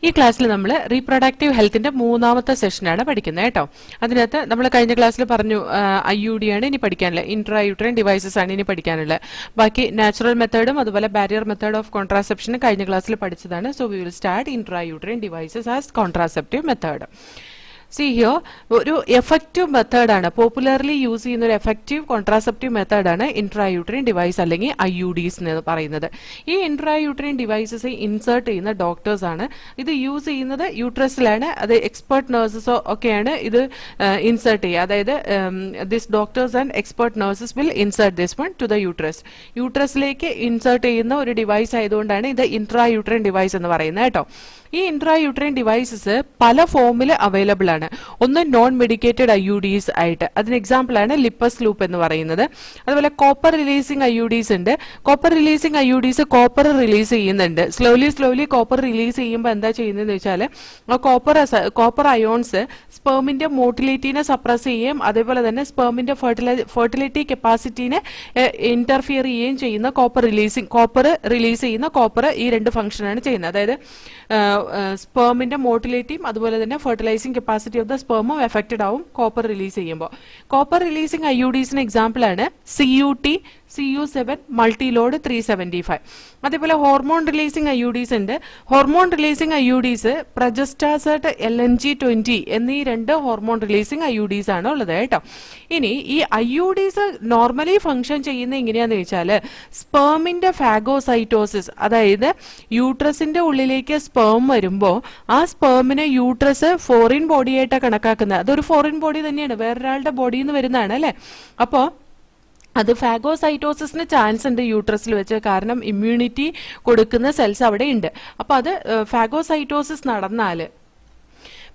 ഈ ക്ലാസ്സിൽ നമ്മൾ റീപ്രൊഡക്റ്റീവ് ഹെൽത്തിന്റെ മൂന്നാമത്തെ സെഷനാണ് പഠിക്കുന്നത് കേട്ടോ. അതിനകത്ത് നമ്മൾ കഴിഞ്ഞ ക്ലാസ്സിൽ പറഞ്ഞു IUD ആണ് ഇനി പഠിക്കാനുള്ളത്, ഇൻട്രാ യൂട്രൈൻ ഡിവൈസസ് ആണ് ഇനി പഠിക്കാനുള്ളത്. ബാക്കി നാച്ചുറൽ മെത്തേഡും അതുപോലെ ബാരിയർ മെത്തേഡ് ഓഫ് കോൺട്രാസെപ്ഷനും കഴിഞ്ഞ ക്ലാസ്സിൽ പഠിച്ചതാണ്. So we will start intra uterine devices as contraceptive method. See here, ഒരു എഫക്റ്റീവ് മെത്തേഡാണ്, പോപ്പുലർലി യൂസ് ചെയ്യുന്ന ഒരു എഫക്റ്റീവ് കോൺട്രാസെപ്റ്റീവ് മെത്തേഡാണ് ഇൻട്രായൂട്രൈൻ ഡിവൈസ് അല്ലെങ്കിൽ IUDs എന്ന് പറയുന്നത്. ഈ ഇൻട്രായൂട്രൈൻ ഡിവൈസസ് ഇൻസേർട്ട് ചെയ്യുന്ന ഡോക്ടേഴ്സ് ആണ്. ഇത് യൂസ് ചെയ്യുന്നത് യൂട്രസിലാണ്. അത് എക്സ്പെർട്ട് നഴ്സസോ ഒക്കെയാണ് ഇത് ഇൻസേർട്ട് ചെയ്യുക. അതായത് this doctors and expert nurses will insert this one to the uterus. യൂട്രസിലേക്ക് ഇൻസേർട്ട് ചെയ്യുന്ന ഒരു ഡിവൈസ് ആയതുകൊണ്ടാണ് ഇത് ഇൻട്രായൂട്രൈൻ ഡിവൈസ് എന്ന് പറയുന്നത് കേട്ടോ. ഈ ഇൻട്രായൂട്രൈൻ ഡിവൈസസ് പല ഫോമിൽ അവൈലബിൾ ആണ്. ഒന്ന് നോൺ മെഡിക്കേറ്റഡ് IUDs ആയിട്ട്, അതിന് എക്സാമ്പിൾ ആണ് ലിപ്പസ് ലൂപ്പ് എന്ന് പറയുന്നത്. അതുപോലെ കോപ്പർ റിലീസിങ് IUDs ഉണ്ട്. Copper releasing IUDs copper release ചെയ്യുന്നുണ്ട്. സ്ലോലി കോപ്പർ റിലീസ് ചെയ്യുമ്പോൾ എന്താ ചെയ്യുന്നതെന്ന് വെച്ചാൽ കോപ്പർ അയോൺസ് സ്പെർമിന്റെ മോട്ടിലിറ്റിനെ സപ്രസ് ചെയ്യുകയും അതേപോലെ തന്നെ സ്പെർമിന്റെ ഫെർട്ടിലിറ്റി കപ്പാസിറ്റിനെ ഇന്റർഫിയർ ചെയ്യുകയും ചെയ്യുന്ന കോപ്പർ റിലീസ് ചെയ്യുന്ന കോപ്പർ ഈ രണ്ട് ഫംഗ്ഷനാണ് ചെയ്യുന്നത്. അതായത് സ്പെർമിന്റെ മോട്ടിലിറ്റിയും അതുപോലെ തന്നെ fertilising capacity of the സ്പെർമും affected ആവും കോപ്പർ റിലീസ് ചെയ്യുമ്പോൾ. കോപ്പർ റിലീസിംഗ് IUDസിന് എക്സാമ്പിൾ ആണ് CUT, CU7, മൾട്ടിലോഡ് 375. അതേപോലെ ഹോർമോൺ റിലീസിംഗ് IUDs ഉണ്ട്. ഹോർമോൺ റിലീസിംഗ് IUDs പ്രജസ്റ്റാസെർട്ട് LNG20 എന്നീ രണ്ട് ഹോർമോൺ റിലീസിംഗ് IUDs ആണ് ഉള്ളത് കേട്ടോ. ഇനി ഈ IUDs നോർമലി ഫംഗ്ഷൻ ചെയ്യുന്ന എങ്ങനെയാന്ന് വെച്ചാൽ സ്പെർമിന്റെ ഫാഗോസൈറ്റോസിസ്, അതായത് യൂട്രസിന്റെ ഉള്ളിലേക്ക് സ്പെർം വരുമ്പോൾ ആ സ്പെർമിനെ യൂട്രസ് ഫോറിൻ ബോഡി ആയിട്ടാണ് കണക്കാക്കുന്നത്. അതൊരു ഫോറിൻ ബോഡി തന്നെയാണ്, വേറൊരാളുടെ ബോഡിയിൽ നിന്ന് വരുന്നതാണ് അല്ലെ. അപ്പോൾ അത് ഫാഗോസൈറ്റോസിന് ചാൻസ് ഉണ്ട് യൂട്രസിൽ വെച്ച്, കാരണം ഇമ്മ്യൂണിറ്റി കൊടുക്കുന്ന സെൽസ് അവിടെ ഉണ്ട്. അപ്പൊ അത് ഫാഗോസൈറ്റോസിസ് നടന്നാൽ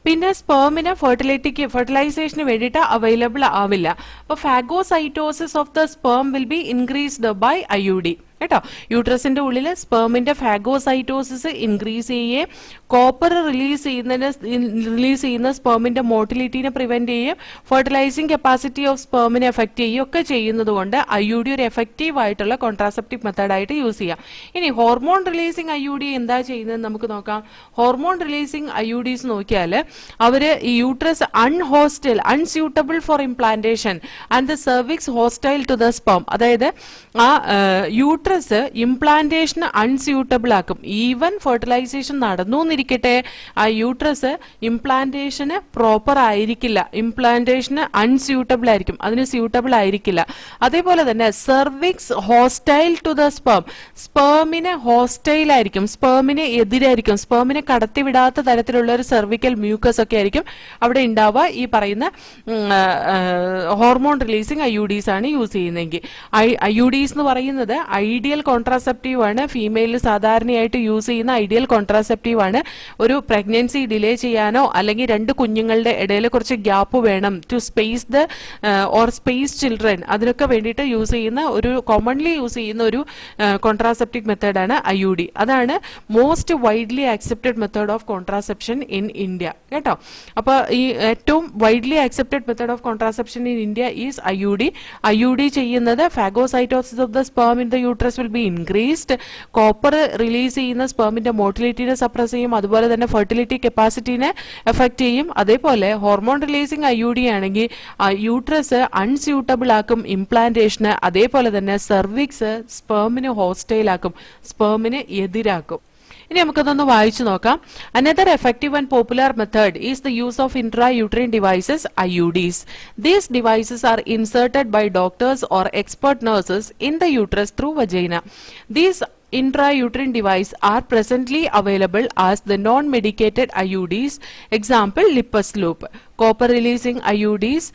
പിന്നെ സ്പെർമിന് ഫെർട്ടിലൈസേഷന് വേണ്ടിയിട്ട് അവൈലബിൾ ആവില്ല. അപ്പൊ phagocytosis of the sperm will be increased by IUD കേട്ടോ. യൂട്രസിന്റെ ഉള്ളിൽ സ്പെർമിന്റെ ഫാഗോസൈറ്റോസിസ് ഇൻക്രീസ് ചെയ്യുകയും കോപ്പർ റിലീസ് ചെയ്യുന്ന സ്പെർമിന്റെ മോട്ടിലിറ്റിനെ പ്രിവെന്റ് ചെയ്യുകയും ഫെർട്ടിലൈസിംഗ് കപ്പാസിറ്റി ഓഫ് സ്പെർമിനെ എഫക്ട് ചെയ്യുകയും ഒക്കെ ചെയ്യുന്നത് കൊണ്ട് IUD ഒരു എഫക്റ്റീവ് ആയിട്ടുള്ള കോൺട്രാസെപ്റ്റീവ് മെത്തേഡായിട്ട് യൂസ് ചെയ്യാം. ഇനി ഹോർമോൺ റിലീസിംഗ് IUD എന്താ ചെയ്യുന്നത് നമുക്ക് നോക്കാം. ഹോർമോൺ റിലീസിംഗ് IUDs നോക്കിയാൽ അവര് uterus unsuitable for implantation and the cervix hostile to the sperm, അതായത് ആ യൂട്രസ് ഇംപ്ലാന്റേഷന് അൺസ്യൂട്ടബിൾ ആക്കും. ഈവൻ ഫെർട്ടിലൈസേഷൻ നടന്നു എന്നിരിക്കട്ടെ, ആ യൂട്രസ് ഇംപ്ലാന്റേഷന് പ്രോപ്പർ ആയിരിക്കില്ല, ഇംപ്ലാന്റേഷന് അൺസ്യൂട്ടബിൾ ആയിരിക്കും, അതിന് സ്യൂട്ടബിൾ ആയിരിക്കില്ല. അതേപോലെ തന്നെ cervix hostile to the sperm, സ്പെർമിന് ഹോസ്റ്റൈൽ ആയിരിക്കും, സ്പെർമിന് എതിരായിരിക്കും, സ്പെർമിനെ കടത്തിവിടാത്ത തരത്തിലുള്ള ഒരു സെർവിക്കൽ മ്യൂക്കസ് ഒക്കെ ആയിരിക്കും അവിടെ ഉണ്ടാവുക. ഈ പറയുന്ന ഹോർമോൺ റിലീസിംഗ് IUDs ആണ് യൂസ് ചെയ്യുന്നതെങ്കിൽ. IUDs എന്ന് പറയുന്നത് ഐഡിയൽ കോൺട്രാസെപ്റ്റീവ് ആണ്, ഫീമെയിലിൽ സാധാരണയായിട്ട് യൂസ് ചെയ്യുന്ന ഐഡിയൽ കോൺട്രാസെപ്റ്റീവ് ആണ്. ഒരു പ്രഗ്നൻസി ഡിലേ ചെയ്യാനോ അല്ലെങ്കിൽ രണ്ട് കുഞ്ഞുങ്ങളുടെ ഇടയിൽ കുറച്ച് ഗ്യാപ്പ് വേണം, to space the or space children, അതിനൊക്കെ വേണ്ടിയിട്ട് യൂസ് ചെയ്യുന്ന ഒരു കോമൺലി യൂസ് ചെയ്യുന്ന ഒരു കോൺട്രാസെപ്റ്റീവ് മെത്തേഡാണ് IUD. അതാണ് most widely accepted method of contraception in India കേട്ടോ. അപ്പൊ ഈ ഏറ്റവും widely accepted method of contraception in India is IUD ചെയ്യുന്നത് phagocytosis of the sperm in the uterus will be increased, copper release ചെയ്യുന്ന സ്പെർമിന്റെ മോട്ടിലിറ്റിനെ suppress ചെയ്യും, അതുപോലെ തന്നെ ഫെർട്ടിലിറ്റി കപ്പാസിറ്റിനെ എഫക്ട് ചെയ്യും. അതേപോലെ ഹോർമോൺ റിലീസിംഗ് IUD ആണെങ്കിൽ യൂട്രസ് അൺസ്യൂട്ടബിൾ ആക്കും ഇംപ്ലാന്റേഷന്, അതേപോലെ തന്നെ സെർവിക്സ് സ്പെർമിന് ഹോസ്റ്റൈൽ ആക്കും, സ്പെർമിന് എതിരാക്കും. ഇനി നമുക്കതൊന്ന് വായിച്ചു നോക്കാം. Another effective and popular method is the use of intrauterine devices, IUDs. These devices are inserted by doctors or expert nurses in the uterus through vagina. These intrauterine devices are presently available as the non-medicated IUDs. Example, Lippus loop, copper releasing IUDs,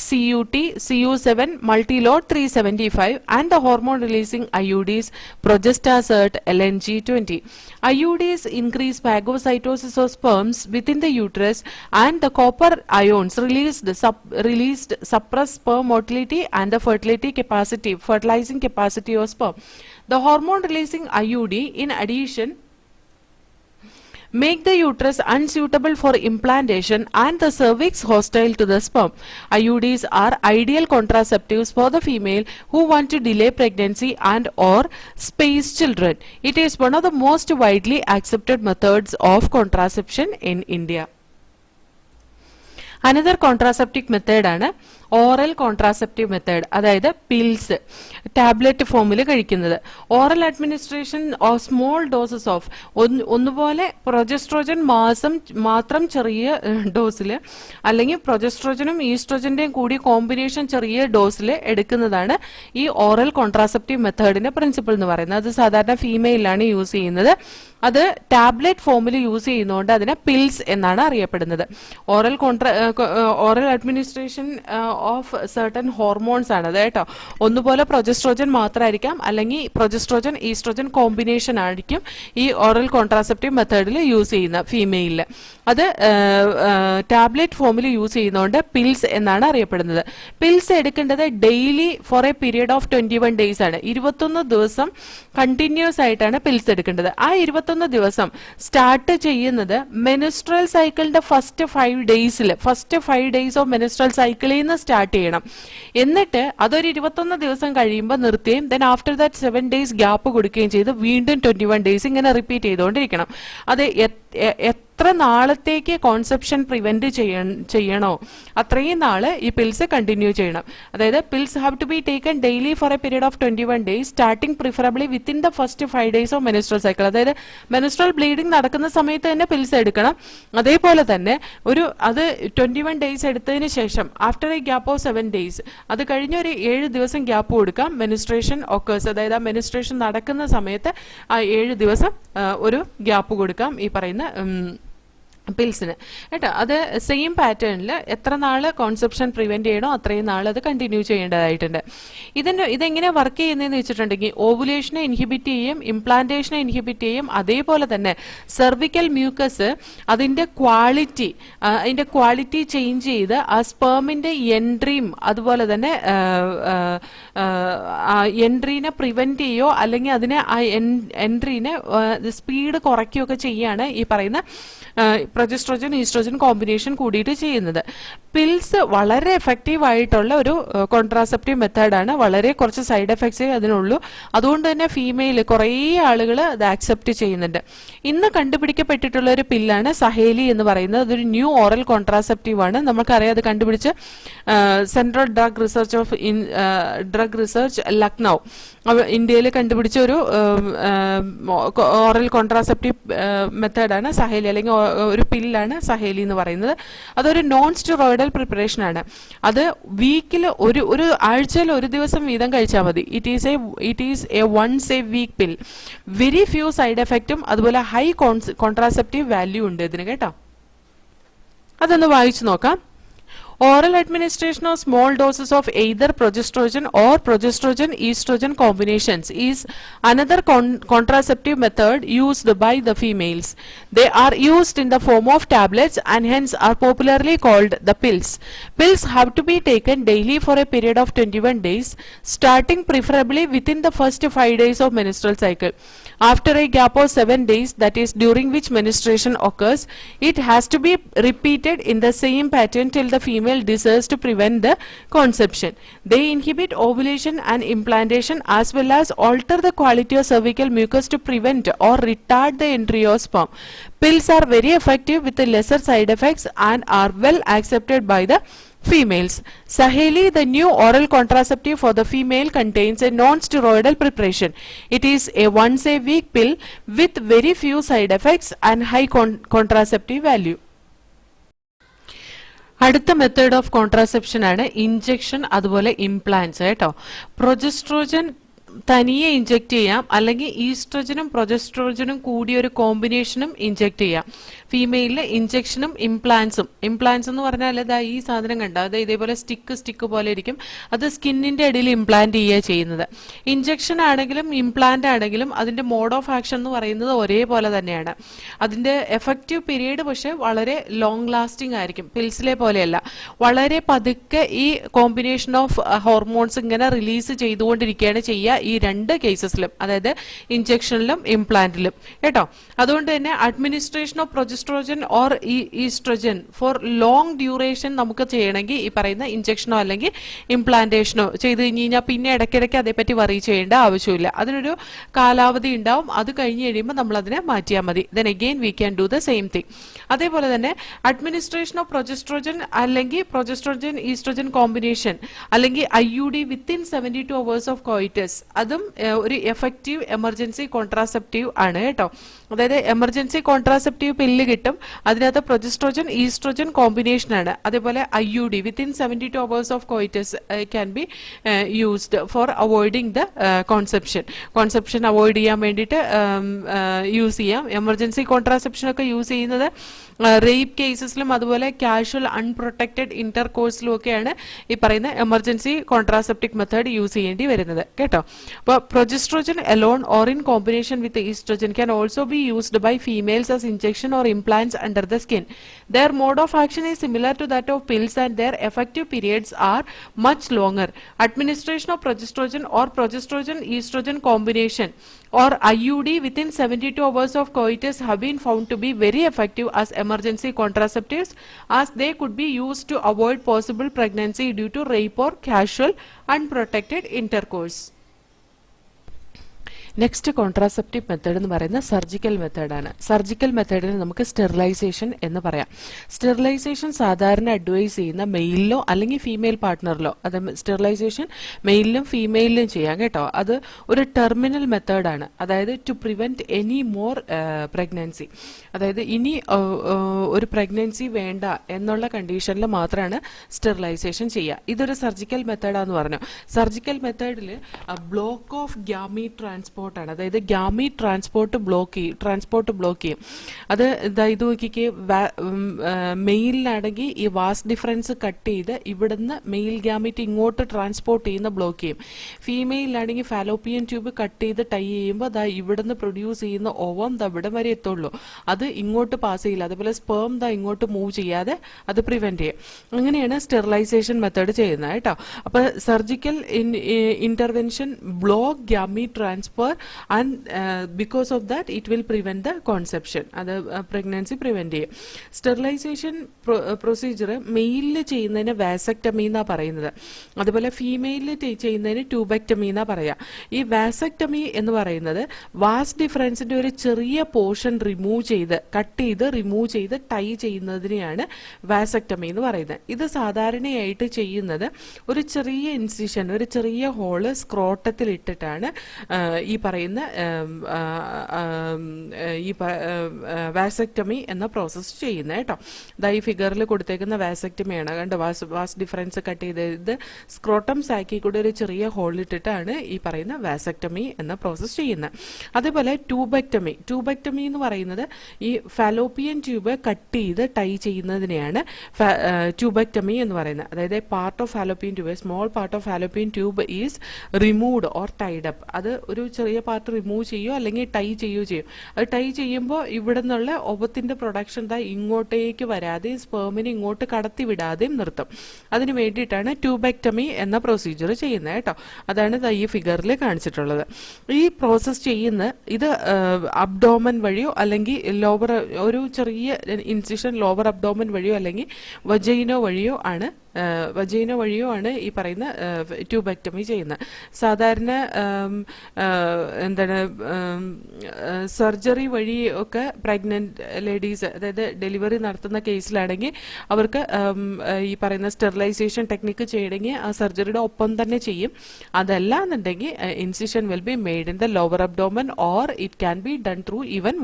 CUT, CU7, multilode 375, and the hormone releasing IUDs, progestasert, LNG20. IUDs increase phagocytosis of sperms within the uterus, and the copper ions released suppress sperm motility and the fertilizing capacity of sperm. The hormone releasing IUD in addition make the uterus unsuitable for implantation and the cervix hostile to the sperm. IUDs are ideal contraceptives for the female who want to delay pregnancy and or space children. It is one of the most widely accepted methods of contraception in India. Another contraceptive method ആണ് oral contraceptive method, അതായത് pills tablet ഫോമിൽ കഴിക്കുന്നത്. Oral administration of small doses of ഒന്നുപോലെ progestogen മാത്രം ചെറിയ ഡോസിൽ അല്ലെങ്കിൽ പ്രൊജസ്ട്രോജനും ഈസ്ട്രോജന്റെയും കൂടി combination ചെറിയ ഡോസിൽ എടുക്കുന്നതാണ് ഈ ഓറൽ കോൺട്രാസെപ്റ്റീവ് മെത്തേഡിന്റെ പ്രിൻസിപ്പിൾ എന്ന് പറയുന്നത്. അത് സാധാരണ ഫീമെയിലാണ് യൂസ് ചെയ്യുന്നത്. അത് ടാബ്ലറ്റ് ഫോമിൽ യൂസ് ചെയ്യുന്നതുകൊണ്ട് അതിനെ പിൽസ് എന്നാണ് അറിയപ്പെടുന്നത്. Oral administration of certain hormones ആണ് അത് കേട്ടോ. ഒന്നുപോലെ പ്രൊജസ്ട്രോജൻ മാത്രമായിരിക്കാം, അല്ലെങ്കിൽ പ്രൊജസ്ട്രോജൻ ഈസ്ട്രോജൻ കോമ്പിനേഷൻ ആയിരിക്കും ഈ ഓറൽ കോൺട്രാസെപ്റ്റീവ് മെത്തേഡിൽ യൂസ് ചെയ്യുന്ന ഫീമെയിലിൽ. അത് ടാബ്ലറ്റ് ഫോമിൽ യൂസ് ചെയ്യുന്നതുകൊണ്ട് പിൽസ് എന്നാണ് അറിയപ്പെടുന്നത്. പിൽസ് എടുക്കേണ്ടത് daily for a period of 21 days ആണ്. 21 ദിവസം കണ്ടിന്യൂസ് ആയിട്ടാണ് പിൽസ് എടുക്കേണ്ടത്. ആ 21 ദിവസം സ്റ്റാർട്ട് ചെയ്യുന്നത് മെനിസ്ട്രൽ സൈക്കിളിന്റെ ഫസ്റ്റ് 5 days ഓഫ് മെനിസ്ട്രൽ സൈക്കിളിൽ നിന്ന് സ്റ്റാർട്ട് ചെയ്യണം. എന്നിട്ട് അതൊരു 21 ദിവസം കഴിയുമ്പോൾ നിർത്തുകയും then after that 7 days gap കൊടുക്കുകയും ചെയ്ത് വീണ്ടും 21 days ഇങ്ങനെ റിപ്പീറ്റ് ചെയ്തുകൊണ്ടിരിക്കണം. അത് എത്ര നാളത്തേക്ക് കോൺസെപ്ഷൻ പ്രിവെന്റ് ചെയ്യണോ അത്രയും നാള് ഈ പിൽസ് കണ്ടിന്യൂ ചെയ്യണം. അതായത് pills have to be taken daily for a period of 21 days starting preferably within the first 5 days of menstrual cycle. അതായത് മെനിസ്ട്രൽ ബ്ലീഡിംഗ് നടക്കുന്ന സമയത്ത് തന്നെ പിൽസ് എടുക്കണം. അതേപോലെ തന്നെ അത് 21 days എടുത്തതിന് ശേഷം after A gap of 7 days അത് കഴിഞ്ഞ ഒരു 7 ദിവസം ഗ്യാപ്പ് കൊടുക്കാം. മെനിസ്ട്രേഷൻ ഒക്കേഴ്സ്, അതായത് ആ മെനിസ്ട്രേഷൻ നടക്കുന്ന സമയത്ത് ആ 7 ദിവസം ഒരു ഗ്യാപ്പ് കൊടുക്കാം ഈ പറയുന്ന പിൽസിന് കേട്ടോ. അത് സെയിം പാറ്റേണിൽ എത്ര നാള് കോൺസെപ്ഷൻ പ്രിവെന്റ് ചെയ്യണോ അത്രയും നാൾ അത് കണ്ടിന്യൂ ചെയ്യേണ്ടതായിട്ടുണ്ട്. ഇതെങ്ങനെ വർക്ക് ചെയ്യുന്നതെന്ന് വെച്ചിട്ടുണ്ടെങ്കിൽ ഓവുലേഷനെ ഇൻഹിബിറ്റ് ചെയ്യും, ഇംപ്ലാന്റേഷനെ ഇൻഹിബിറ്റ് ചെയ്യും. അതേപോലെ തന്നെ സെർവിക്കൽ മ്യൂക്കസ് അതിന്റെ ക്വാളിറ്റി ചേഞ്ച് ചെയ്ത് ആ സ്പേമിന്റെ എൻട്രിയും അതുപോലെ തന്നെ എൻട്രീനെ പ്രിവെന്റ് ചെയ്യോ അല്ലെങ്കിൽ അതിനെ ആ എൻട്രീനെ സ്പീഡ് കുറയ്ക്കുകയൊക്കെ ചെയ്യാണ് ഈ പറയുന്ന പ്രൊജസ്ട്രോജൻ ഈസ്ട്രോജൻ കോമ്പിനേഷൻ കൂടിയിട്ട് ചെയ്യുന്നത്. പിൽസ് വളരെ എഫക്റ്റീവ് ആയിട്ടുള്ള ഒരു കോൺട്രാസെപ്റ്റീവ് മെത്തേഡാണ്. വളരെ കുറച്ച് സൈഡ് എഫക്ട്സേ അതിനുള്ളൂ. അതുകൊണ്ട് തന്നെ ഫീമെയിൽ കുറേ ആളുകൾ അത് ആക്സെപ്റ്റ് ചെയ്യുന്നുണ്ട്. ഇന്ന് കണ്ടുപിടിക്കപ്പെട്ടിട്ടുള്ള ഒരു പില്ലാണ് സഹേലി എന്ന് പറയുന്നത്. അതൊരു ന്യൂ ഓറൽ കോൺട്രാസെപ്റ്റീവ് ആണ്. നമുക്കറിയാം അത് കണ്ടുപിടിച്ച് സെൻട്രൽ ഡ്രഗ് റിസർച്ച് ലക്നൗ ഇന്ത്യയിൽ കണ്ടുപിടിച്ച ഒരു ഓറൽ കോൺട്രാസെപ്റ്റീവ് മെത്തേഡാണ് സഹേലി, അല്ലെങ്കിൽ ഒരു പില്ലാണ് സഹേലി എന്ന് പറയുന്നത്. അതൊരു നോൺ സ്റ്റിറോയിഡൽ പ്രിപ്പറേഷൻ ആണ്. അത് വീക്കിൽ ഒരു ആഴ്ചയിൽ ഒരു ദിവസം വീതം കഴിച്ചാൽ മതി. It is a once a week pill. Very few side എഫക്റ്റും അതുപോലെ ഹൈ കോൺട്രാസെപ്റ്റീവ് വാല്യൂ ഉണ്ട് ഇതിന് കേട്ടോ. അതൊന്ന് വായിച്ചു നോക്കാം. Oral administration of small doses of either progesterone or progesterone-estrogen combinations is another contraceptive method used by the females. They are used in the form of tablets and hence are popularly called the pills. Pills have to be taken daily for a period of 21 days, starting preferably within the first 5 days of menstrual cycle. After a gap of 7 days, that is during which menstruation occurs, it has to be repeated in the same pattern till the female desires to prevent the conception. They inhibit ovulation and implantation as well as alter the quality of cervical mucus to prevent or retard the entry of sperm. Pills are very effective with lesser side effects and are well accepted by the females. Saheli, the new oral contraceptive for the female, contains a non-steroidal preparation. It is a once a week pill with very few side effects and high contraceptive value. അടുത്ത method of contraception ആണ് injection അതുപോലെ implants കേട്ടോ. Progestogen തനിയെ inject ചെയ്യാം, അല്ലെങ്കിൽ ഈസ്ട്രോജനും പ്രൊജസ്ട്രോജനും കൂടിയ ഒരു കോമ്പിനേഷനും ഇഞ്ചെക്ട് ചെയ്യാം. ഫീമെയിലിന് ഇഞ്ചക്ഷനും ഇംപ്ലാന്റ്സും. ഇംപ്ലാന്റ്സ് എന്ന് പറഞ്ഞാൽ അതാ ഈ സാധനം കണ്ട അത് ഇതേപോലെ സ്റ്റിക്ക് പോലെ ഇരിക്കും. അത് സ്കിന്നിന്റെ അടിയിൽ ഇംപ്ലാന്റ് ചെയ്യുക ചെയ്യുന്നത്. ഇഞ്ചക്ഷൻ ആണെങ്കിലും ഇംപ്ലാന്റ് ആണെങ്കിലും അതിന്റെ മോഡ് ഓഫ് ആക്ഷൻ എന്ന് പറയുന്നത് ഒരേപോലെ തന്നെയാണ്. അതിന്റെ എഫക്റ്റീവ് പീരീഡ് പക്ഷെ വളരെ ലോങ് ലാസ്റ്റിംഗ് ആയിരിക്കും. പിൽസിലെ പോലെയല്ല, വളരെ പതുക്കെ ഈ കോമ്പിനേഷൻ ഓഫ് ഹോർമോൺസ് ഇങ്ങനെ റിലീസ് ചെയ്തുകൊണ്ടിരിക്കുകയാണ് ചെയ്യുക ഈ രണ്ട് കേസസിലും, അതായത് ഇഞ്ചക്ഷനിലും ഇംപ്ലാന്റിലും കേട്ടോ. അതുകൊണ്ട് തന്നെ administration of progestrogen or estrogen for long duration നമുക്ക് ചെയ്യണമെങ്കിൽ ഈ പറയുന്ന ഇഞ്ചക്ഷനോ അല്ലെങ്കിൽ ഇംപ്ലാന്റേഷനോ ചെയ്ത് കഴിഞ്ഞാൽ പിന്നെ ഇടയ്ക്കിടയ്ക്ക് അതേപ്പറ്റി വറി ചെയ്യേണ്ട ആവശ്യമില്ല. അതിനൊരു കാലാവധി ഉണ്ടാവും. അത് കഴിഞ്ഞ് കഴിയുമ്പോൾ നമ്മൾ അതിനെ മാറ്റിയാൽ മതി. Then again we can do the same thing. അതേപോലെ തന്നെ അഡ്മിനിസ്ട്രേഷൻ ഓഫ് പ്രൊജസ്ട്രോജൻ അല്ലെങ്കിൽ പ്രൊജസ്ട്രോജൻ ഈസ്ട്രോജൻ കോമ്പിനേഷൻ അല്ലെങ്കിൽ IUD within 72 hours of coitus, അതും ഒരു എഫക്റ്റീവ് എമർജൻസി കോൺട്രാസെപ്റ്റീവ് ആണ് കേട്ടോ. അതായത് എമർജൻസി കോൺട്രാസെപ്റ്റീവ് പില്ല് കിട്ടും, അതിനകത്ത് പ്രൊജസ്ട്രോജൻ ഈസ്ട്രോജൻ കോമ്പിനേഷൻ ആണ്. അതേപോലെ IUD within 72 hours of coitus can be used for avoiding the Concepcion avoid ചെയ്യാൻ വേണ്ടിയിട്ട് യൂസ് ചെയ്യാം. എമർജൻസി കോൺട്രാസെപ്ഷൻ ഒക്കെ യൂസ് ചെയ്യുന്നത് റേപ്പ് കേസസിലും അതുപോലെ കാഷ്വൽ അൺപ്രൊട്ടക്റ്റഡ് ഇന്റർകോഴ്സിലും ഒക്കെയാണ് ഈ പറയുന്ന എമർജൻസി കോൺട്രാസെപ്റ്റിക് മെത്തേഡ് യൂസ് ചെയ്യേണ്ടി വരുന്നത് കേട്ടോ. അപ്പോൾ progestrogen alone or in combination with estrogen can also be used by females as injection or implants under the skin. Their mode of action is similar to that of pills and their effective periods are much longer. Administration of progestogen or progestogen estrogen combination or IUD within 72 hours of coitus have been found to be very effective as emergency contraceptives, as they could be used to avoid possible pregnancy due to rape or casual unprotected intercourse. Next contraceptive method എന്ന് പറയുന്നത് surgical മെത്തേഡാണ്. Surgical മെത്തേഡിന് നമുക്ക് sterilisation എന്ന് പറയാം. Sterilisation സാധാരണ advice ചെയ്യുന്ന മെയിലിലോ അല്ലെങ്കിൽ female പാർട്ട്ണറിലോ, അത് സ്റ്റെറിലൈസേഷൻ മെയിലിലും ഫീമെയിലിലും ചെയ്യാം കേട്ടോ. അത് ഒരു ടെർമിനൽ മെത്തേഡാണ്. അതായത് to prevent any more pregnancy, അതായത് ഇനി ഒരു പ്രഗ്നൻസി വേണ്ട എന്നുള്ള കണ്ടീഷനിൽ മാത്രമാണ് സ്റ്റെറിലൈസേഷൻ ചെയ്യുക. ഇതൊരു സർജിക്കൽ മെത്തേഡാന്ന് പറഞ്ഞു. സർജിക്കൽ മെത്തേഡിൽ ബ്ലോക്ക് ഓഫ് ഗ്യാമീറ്റ് ട്രാൻസ്പോർട്ട് ആണ്. അതായത് ഗ്യാമീറ്റ് ട്രാൻസ്പോർട്ട് ബ്ലോക്ക് ചെയ്യും. അത് ഇത് നോക്കിക്ക് മെയിലിനാണെങ്കിൽ ഈ വാസ് ഡിഫറൻസ് കട്ട് ചെയ്ത് ഇവിടുന്ന് മെയിൽ ഗ്യാമീറ്റ് ഇങ്ങോട്ട് ട്രാൻസ്പോർട്ട് ചെയ്യുന്ന ബ്ലോക്ക് ചെയ്യും. ഫീമെയിലാണെങ്കിൽ ഫാലോപ്പിയൻ ട്യൂബ് കട്ട് ചെയ്ത് ടൈ ചെയ്യുമ്പോൾ ദാ ഇവിടുന്ന് പ്രൊഡ്യൂസ് ചെയ്യുന്ന ഓവം ദാ ഇവിടെ വരെ എത്തുള്ളൂ, അത് ഇങ്ങോട്ട് പാസ് ചെയ്യില്ല. അതുപോലെ സ്പേം ദാ ഇങ്ങോട്ട് മൂവ് ചെയ്യാതെ അത് പ്രിവെന്റ് ചെയ്യും. അങ്ങനെയാണ് സ്റ്റെറിലൈസേഷൻ മെത്തേഡ് ചെയ്യുന്നത് കേട്ടോ. അപ്പൊ surgical intervention block gamete transfer and because of that it will prevent the conception, അത് pregnancy prevent ചെയ്യും. സ്റ്റെറിലൈസേഷൻ പ്രൊസീജിയർ മെയിലിൽ ചെയ്യുന്നതിന് വാസക്ടമി എന്നാ പറയുന്നത്, അതുപോലെ ഫീമെയിലിൽ ചെയ്യുന്നതിന് ട്യൂബക്ടമി എന്നാ പറയാ. ഈ വാസക്ടമി എന്ന് പറയുന്നത് വാസ് ഡിഫറൻസിന്റെ ഒരു ചെറിയ പോർഷൻ കട്ട് ചെയ്ത് റിമൂവ് ചെയ്ത് ടൈ ചെയ്യുന്നതിനെയാണ് വാസക്ടമി എന്ന് പറയുന്നത്. ഇത് സാധാരണയായിട്ട് ചെയ്യുന്നത് ഒരു ചെറിയ ഇൻസിഷൻ, ഒരു ചെറിയ ഹോള് സ്ക്രോട്ടത്തിൽ ഇട്ടിട്ടാണ് ഈ പറയുന്ന ഈ വാസക്ടമി എന്ന പ്രോസസ്സ് ചെയ്യുന്നത് കേട്ടോ. ഈ ഫിഗറിൽ കൊടുത്തേക്കുന്ന വാസക്ടമിയാണ് കണ്ടോ. വാസ് ഡിഫറൻസ് കട്ട് ചെയ്ത് സ്ക്രോട്ടം സാക്കി കൂടെ ഒരു ചെറിയ ഹോളിട്ടിട്ടാണ് ഈ പറയുന്ന വാസക്ടമി എന്ന പ്രോസസ്സ് ചെയ്യുന്നത്. അതേപോലെ ട്യൂബക്ടമി എന്ന് പറയുന്നത് ഈ ഫാലോപ്പിയൻ ട്യൂബ് കട്ട് ചെയ്ത് ടൈ ചെയ്യുന്നതിനെയാണ് ട്യൂബക്ടമി എന്ന് പറയുന്നത്. അതായത് part of fallopian tube, small part of fallopian tube is removed or Tide up. അത് ഒരു ചെറിയ പാർട്ട് റിമൂവ് ചെയ്യുകയോ അല്ലെങ്കിൽ ടൈ ചെയ്യുകയോ ചെയ്യും. അത് ടൈ ചെയ്യുമ്പോൾ ഇവിടെ നിന്നുള്ള ഓവത്തിന്റെ പ്രൊഡക്ഷൻ ഇങ്ങോട്ടേക്ക് വരാതെയും സ്പേമിനെ ഇങ്ങോട്ട് കടത്തി വിടാതെയും നിർത്തും. അതിന് വേണ്ടിയിട്ടാണ് ട്യൂബക്ടമി എന്ന പ്രൊസീജിയർ ചെയ്യുന്നത് കേട്ടോ. അതാണ് ഈ ഫിഗറിൽ കാണിച്ചിട്ടുള്ളത്. ഈ പ്രോസസ് ചെയ്യുന്ന ഇത് അബ്ഡോമൻ വഴിയോ അല്ലെങ്കിൽ ലോവർ ഒരു ചെറിയ ഇൻസിഷൻ ലോവർ അബ്ഡോമൻ വഴിയോ അല്ലെങ്കിൽ വജൈനോ വഴിയോ ആണ് ഈ പറയുന്ന ട്യൂബക്ടമി ചെയ്യുന്നത്. സാധാരണ സർജറി വഴി ഒക്കെ പ്രഗ്നന്റ് ലേഡീസ്, അതായത് ഡെലിവറി നടത്തുന്ന കേസിലാണെങ്കിൽ അവർക്ക് ഈ പറയുന്ന സ്റ്റെറിലൈസേഷൻ ടെക്നിക്ക് ചെയ്യണമെങ്കിൽ ആ സർജറിയുടെ ഒപ്പം തന്നെ ചെയ്യും. അതല്ല എന്നുണ്ടെങ്കിൽ incision will be made in the lower abdomen or it can be done through even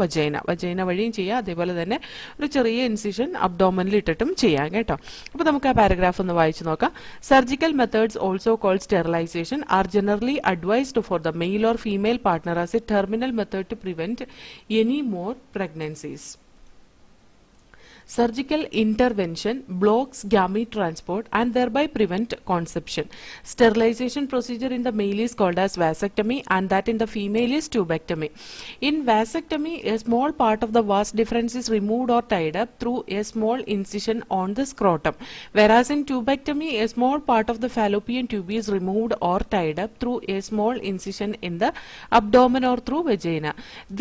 vagina വഴിയും ചെയ്യാം. അതേപോലെ തന്നെ ഒരു ചെറിയ ഇൻസിഷൻ അബ്ഡോമനിൽ ഇട്ടിട്ടും ചെയ്യാം കേട്ടോ. അപ്പൊ നമുക്ക് ആ പാരഗ്രാഫ് ഒന്ന് വായിച്ചു നോക്കാം. Surgical methods also called sterilisation are generally advised for the male or female partner as a terminal method to prevent any more pregnancies. Surgical intervention blocks gamete transport and thereby prevent conception. Sterilization procedure in the male is called as vasectomy and that in the female is tubectomy. In vasectomy, a small part of the vas deferens is removed or tied up through a small incision on the scrotum, whereas in tubectomy, a small part of the fallopian tube is removed or tied up through a small incision in the abdomen or through vagina.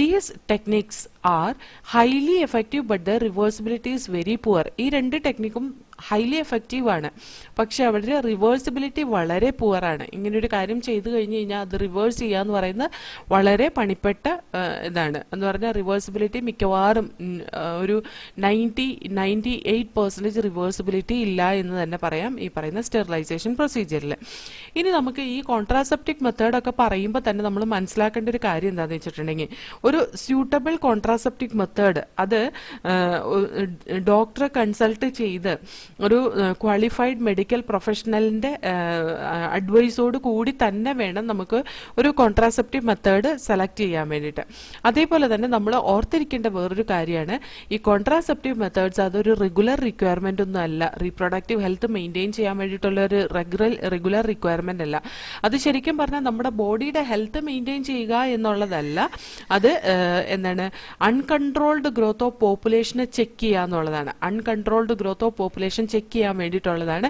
These techniques are highly effective but the reversibility is very poor. ഈ രണ്ട് ടെക്നിക്കും highly effective ആണ്, പക്ഷെ അവരുടെ reversibility വളരെ poor ആണ്. ഇങ്ങനൊരു കാര്യം ചെയ്തു കഴിഞ്ഞ് കഴിഞ്ഞാൽ അത് റിവേഴ്സ് ചെയ്യുക എന്ന് പറയുന്നത് വളരെ പണിപ്പെട്ട ഇതാണ്. എന്ന് പറഞ്ഞാൽ റിവേഴ്സിബിലിറ്റി മിക്കവാറും ഒരു 98% റിവേഴ്സിബിലിറ്റി ഇല്ല എന്ന് തന്നെ പറയാം ഈ പറയുന്ന സ്റ്റെറിലൈസേഷൻ പ്രൊസീജിയറിൽ. ഇനി നമുക്ക് ഈ കോൺട്രാസെപ്റ്റിക് മെത്തേഡൊക്കെ പറയുമ്പോൾ തന്നെ നമ്മൾ മനസ്സിലാക്കേണ്ട ഒരു കാര്യം എന്താണെന്ന് വെച്ചിട്ടുണ്ടെങ്കിൽ, ഒരു സ്യൂട്ടബിൾ കോൺട്രാസെപ്റ്റിക് മെത്തേഡ് അത് ഡോക്ടറെ കൺസൾട്ട് ചെയ്ത് ഒരു ക്വാളിഫൈഡ് മെഡിക്കൽ പ്രൊഫഷണലിന്റെ അഡ്വൈസോട് കൂടി തന്നെ വേണം നമുക്ക് ഒരു കോൺട്രാസെപ്റ്റീവ് മെത്തേഡ് സെലക്ട് ചെയ്യാൻ വേണ്ടിയിട്ട്. അതേപോലെ തന്നെ നമ്മൾ ഓർത്തിരിക്കേണ്ട വേറൊരു കാര്യമാണ്, ഈ കോൺട്രാസെപ്റ്റീവ് മെത്തേഡ്സ് അതൊരു റെഗുലർ റിക്വയർമെന്റ് ഒന്നും അല്ല. റീപ്രൊഡക്റ്റീവ് ഹെൽത്ത് മെയിൻറ്റെയിൻ ചെയ്യാൻ വേണ്ടിയിട്ടുള്ള ഒരു റെഗുലർ റിക്വയർമെന്റ് അല്ല. അത് ശരിക്കും പറഞ്ഞാൽ നമ്മുടെ ബോഡിയുടെ ഹെൽത്ത് മെയിൻറ്റെയിൻ ചെയ്യുക എന്നുള്ളതല്ല, അത് എന്താണ് അൺകൺട്രോൾഡ് ഗ്രോത്ത് ഓഫ് പോപ്പുലേഷനെ ചെക്ക് ചെയ്യുക എന്നുള്ളതാണ്. Uncontrolled growth of population check ചെയ്യാൻ വേണ്ടിയിട്ടുള്ളതാണ്,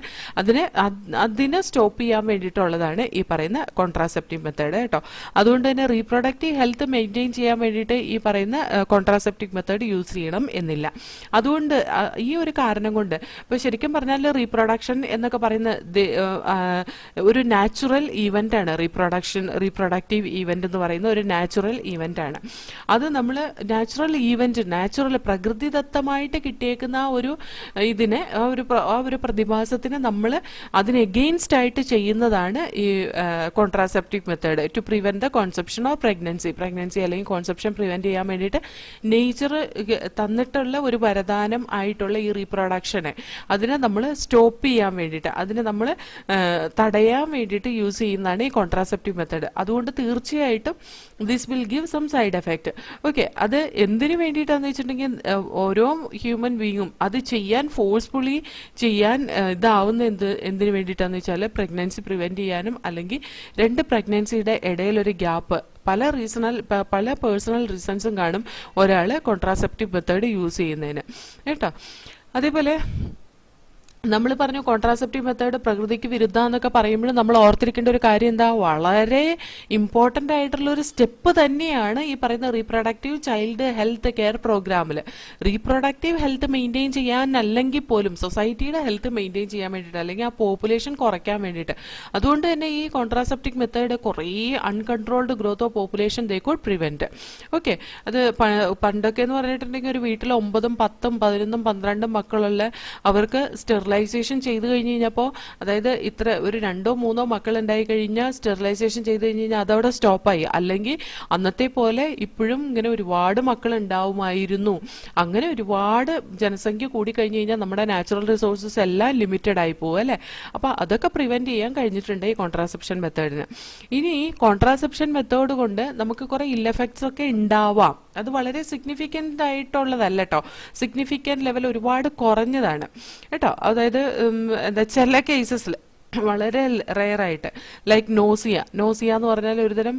അതിനെ സ്റ്റോപ്പ് ചെയ്യാൻ വേണ്ടിയിട്ടുള്ളതാണ് ഈ പറയുന്ന കോൺട്രാസെപ്റ്റീവ് മെത്തേഡ് കേട്ടോ. അതുകൊണ്ട് തന്നെ റീപ്രൊഡക്റ്റീവ് ഹെൽത്ത് മെയിൻറ്റെയിൻ ചെയ്യാൻ വേണ്ടിയിട്ട് ഈ പറയുന്ന കോൺട്രാസെപ്റ്റീവ് മെത്തേഡ് യൂസ് ചെയ്യണം എന്നില്ല. അതുകൊണ്ട് ഈ ഒരു കാരണം കൊണ്ട് ഇപ്പോൾ ശരിക്കും പറഞ്ഞാൽ റീപ്രൊഡക്ഷൻ എന്നൊക്കെ പറയുന്ന ഒരു നാച്ചുറൽ ഈവന്റ് ആണ്. റീപ്രൊഡക്റ്റീവ് ഈവന്റ് എന്ന് പറയുന്ന ഒരു നാച്ചുറൽ ഈവന്റ് ആണ്. അത് നമ്മൾ നാച്ചുറൽ പ്രകൃതിദത്തമായിട്ട് കിട്ടിയേക്കുന്ന ഒരു ഇതിനെ ആ ഒരു പ്രതിഭാസത്തിന് നമ്മൾ അതിന് എഗെയിൻസ്റ്റ് ആയിട്ട് ചെയ്യുന്നതാണ് ഈ contraceptive method to prevent the conception of pregnancy അല്ലെങ്കിൽ കോൺസെപ്ഷൻ പ്രിവെന്റ് ചെയ്യാൻ വേണ്ടിയിട്ട് നേച്ചർ തന്നിട്ടുള്ള ഒരു വരദാനം ആയിട്ടുള്ള ഈ റീപ്രൊഡക്ഷനെ അതിനെ നമ്മൾ സ്റ്റോപ്പ് ചെയ്യാൻ വേണ്ടിയിട്ട്, അതിനെ നമ്മൾ തടയാൻ വേണ്ടിയിട്ട് യൂസ് ചെയ്യുന്നതാണ് ഈ കോൺട്രാസെപ്റ്റീവ് മെത്തേഡ്. അതുകൊണ്ട് തീർച്ചയായിട്ടും this will give some side effect. Okay, അത് എന്തിനു വേണ്ടിയിട്ടാന്ന് വെച്ചിട്ടുണ്ടെങ്കിൽ ഓരോ ഹ്യൂമൻ ബീങ്ങും അത് ചെയ്യാൻ ഫോഴ്സ്ഫുള്ളി ചെയ്യാൻ ഇതാവുന്ന എന്തിനു വേണ്ടിയിട്ടാന്ന് വെച്ചാൽ പ്രഗ്നൻസി പ്രിവെന്റ് ചെയ്യാനും, അല്ലെങ്കിൽ രണ്ട് പ്രഗ്നൻസിയുടെ ഇടയിലൊരു ഗ്യാപ്പ് പല പേഴ്സണൽ റീസൺസും കാണും ഒരാൾ കോൺട്രാസെപ്റ്റീവ് മെത്തേഡ് യൂസ് ചെയ്യുന്നതിന് കേട്ടോ. അതേപോലെ നമ്മൾ പറഞ്ഞു കോൺട്രാസെപ്റ്റീവ് മെത്തേഡ് പ്രകൃതിക്ക് വിരുദ്ധമെന്നൊക്കെ പറയുമ്പോൾ നമ്മൾ ഓർത്തിരിക്കേണ്ട ഒരു കാര്യം എന്താ, വളരെ ഇമ്പോർട്ടൻ്റ് ആയിട്ടുള്ള ഒരു സ്റ്റെപ്പ് തന്നെയാണ് ഈ പറയുന്ന റീപ്രൊഡക്റ്റീവ് ചൈൽഡ് ഹെൽത്ത് കെയർ പ്രോഗ്രാമിൽ. റീപ്രൊഡക്റ്റീവ് ഹെൽത്ത് മെയിൻറ്റെയിൻ ചെയ്യാൻ അല്ലെങ്കിൽ പോലും സൊസൈറ്റിയുടെ ഹെൽത്ത് മെയിൻറ്റെയിൻ ചെയ്യാൻ വേണ്ടിയിട്ട്, അല്ലെങ്കിൽ ആ പോപ്പുലേഷൻ കുറയ്ക്കാൻ വേണ്ടിയിട്ട്. അതുകൊണ്ട് തന്നെ ഈ കോൺട്രാസെപ്റ്റിക് മെത്തേഡ് കുറേ uncontrolled growth of population they could prevent. Okay, അത് പണ്ടൊക്കെ എന്ന് പറഞ്ഞിട്ടുണ്ടെങ്കിൽ ഒരു വീട്ടിൽ 9, 10, 11, 12 മക്കളുള്ള അവർക്ക് സ്റ്റെറിലൈസേഷൻ ചെയ്ത് കഴിഞ്ഞ് കഴിഞ്ഞപ്പോൾ, അതായത് ഇത്ര ഒരു 2, 3 മക്കൾ ഉണ്ടായി കഴിഞ്ഞാൽ സ്റ്റെറിലൈസേഷൻ ചെയ്ത് കഴിഞ്ഞ് കഴിഞ്ഞാൽ അതവിടെ സ്റ്റോപ്പായി. അല്ലെങ്കിൽ അന്നത്തെ പോലെ ഇപ്പോഴും ഇങ്ങനെ ഒരുപാട് മക്കൾ ഉണ്ടാവുമായിരുന്നു. അങ്ങനെ ഒരുപാട് ജനസംഖ്യ കൂടി കഴിഞ്ഞ് കഴിഞ്ഞാൽ നമ്മുടെ നാച്ചുറൽ റിസോഴ്സസ് എല്ലാം ലിമിറ്റഡ് ആയി പോകും അല്ലേ. അപ്പോൾ അതൊക്കെ പ്രിവെന്റ് ചെയ്യാൻ കഴിഞ്ഞിട്ടുണ്ട് ഈ കോൺട്രാസെപ്ഷൻ മെത്തേഡിന്. ഇനി ഈ കോൺട്രാസെപ്ഷൻ മെത്തേഡ് കൊണ്ട് നമുക്ക് കുറെ ഇൽ എഫക്ട്സ് ഒക്കെ ഉണ്ടാവാം. അത് വളരെ സിഗ്നിഫിക്കൻ്റ് ആയിട്ടുള്ളതല്ല കേട്ടോ, സിഗ്നിഫിക്കൻ്റ് ലെവൽ ഒരുപാട് കുറഞ്ഞതാണ് കേട്ടോ. അതായത് എന്താ ചില കേസസിൽ വളരെ റെയറായിട്ട്, ലൈക്ക് നോസിയ എന്ന് പറഞ്ഞാൽ ഒരുതരം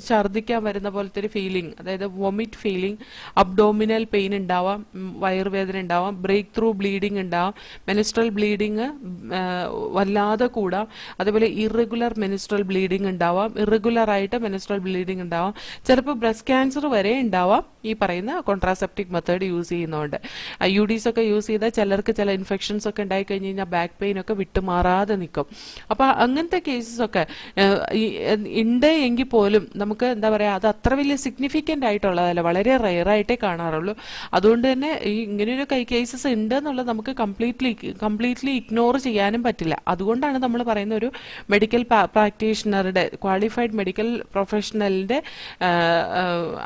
ഛർദ്ദിക്കാൻ വരുന്ന പോലത്തെ ഒരു ഫീലിംഗ്, അതായത് വൊമിറ്റ് ഫീലിംഗ്, അബ്ഡോമിനൽ പെയിൻ ഉണ്ടാവാം, വയറുവേദന ഉണ്ടാവാം, ബ്രേക്ക് ത്രൂ ബ്ലീഡിങ് ഉണ്ടാവാം, മെനിസ്ട്രൽ ബ്ലീഡിങ് വല്ലാതെ കൂടാം, അതേപോലെ ഇറഗുലർ മെനിസ്ട്രൽ ബ്ലീഡിങ് ഉണ്ടാവാം, ഇറഗുലർ ആയിട്ട് മെനിസ്ട്രൽ ബ്ലീഡിങ് ഉണ്ടാവാം, ചിലപ്പോൾ ബ്രസ്റ്റ് ക്യാൻസർ വരെ ഉണ്ടാവാം ഈ പറയുന്ന കോൺട്രാസെപ്റ്റിക് മെത്തേഡ് യൂസ് ചെയ്യുന്നതുകൊണ്ട്. IUDs ഒക്കെ യൂസ് ചെയ്താൽ ചിലർക്ക് ചില ഇൻഫെക്ഷൻസ് ഒക്കെ ഉണ്ടായി കഴിഞ്ഞ് കഴിഞ്ഞാൽ ബാക്ക് പെയിൻ ഒക്കെ വിട്ടുമാറാതെ നിൽക്കും. അപ്പോൾ അങ്ങനത്തെ കേസസ് ഒക്കെ ഉണ്ട് എങ്കിൽ പോലും നമുക്ക് എന്താ പറയുക, അത് അത്ര വലിയ സിഗ്നിഫിക്കൻ്റ് ആയിട്ടുള്ളതല്ല, വളരെ റെയറായിട്ടേ കാണാറുള്ളൂ. അതുകൊണ്ട് തന്നെ ഈ ഇങ്ങനെയൊരു കേസസ് ഉണ്ട് എന്നുള്ളത് നമുക്ക് കംപ്ലീറ്റ്ലി ഇഗ്നോർ ചെയ്യാനും പറ്റില്ല. അതുകൊണ്ടാണ് നമ്മൾ പറയുന്ന ഒരു മെഡിക്കൽ പ്രാക്ടീഷണറുടെ, ക്വാളിഫൈഡ് മെഡിക്കൽ പ്രൊഫഷണലിന്റെ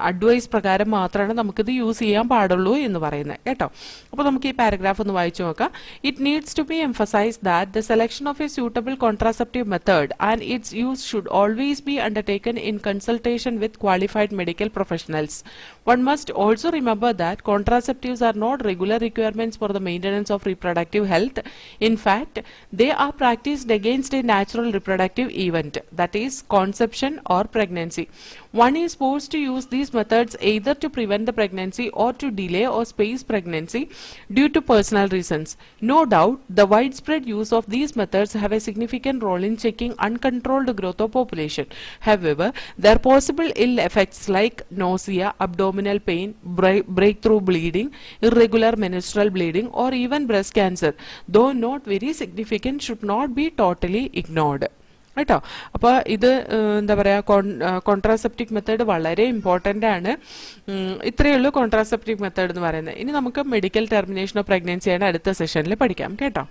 അഡ്വൈസ് പ്രകാരം മാത്രമാണ് നമുക്കിത് യൂസ് ചെയ്യാൻ പാടുള്ളൂ എന്ന് പറയുന്നത് കേട്ടോ. അപ്പോൾ നമുക്ക് ഈ പാരഗ്രാഫ് ഒന്ന് വായിച്ചു നോക്കാം. It needs to be emphasised that the selection of a a suitable contraceptive method and its use should always be undertaken in consultation with qualified medical professionals. One must also remember that contraceptives are not regular requirements for the maintenance of reproductive health. In fact, they are practiced against a natural reproductive event, that is, conception or pregnancy. One is forced to use these methods either to prevent the pregnancy or to delay or space pregnancy due to personal reasons. No doubt, the widespread use of these methods have a significant role in checking uncontrolled growth of population. However, their possible ill effects like nausea, abdominal pain, breakthrough bleeding, irregular menstrual bleeding, or even breast cancer, though not very significant, should not be totally ignored. കേട്ടോ. അപ്പോൾ ഇത് എന്താ പറയുക, കോൺട്രാസെപ്റ്റിക് method വളരെ important ആണ്. ഇത്രയേ ഉള്ളൂ കോൺട്രാസെപ്റ്റിക് method എന്ന് പറയുന്നത്. ഇനി നമുക്ക് മെഡിക്കൽ ടെർമിനേഷൻ ഓഫ് പ്രഗ്നൻസിയാണ് അടുത്ത സെഷനിൽ പഠിക്കാം കേട്ടോ.